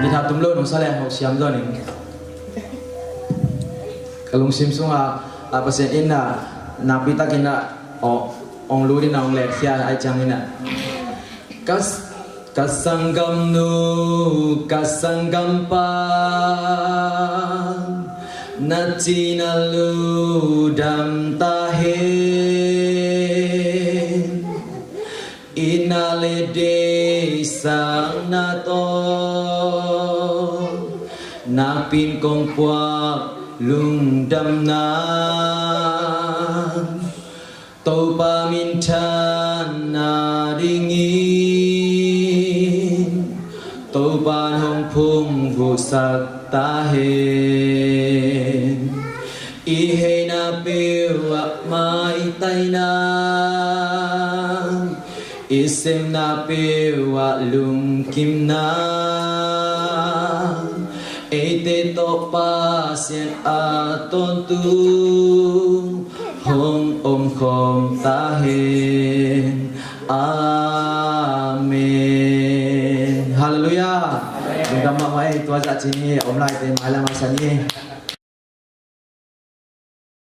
Kita tumlo nung saleh ho siam do ning kalung sim sunga pasen ina napita kina ong luri na ong lek sia ai chang ina kasangam nu kasangam pa nachina lu dam tahe inale de sang na to napin kong puak lung dam na tau pamintan na ringin tau ban hong phum vu sak ta hen i he na pewa mai tai na isem na pewa lung kim na ete to pa sen a ton tu hong om khom ta hen amen hallelujah chúng ta mong ấy tua dạ chỉ om lại tên mai là mai sani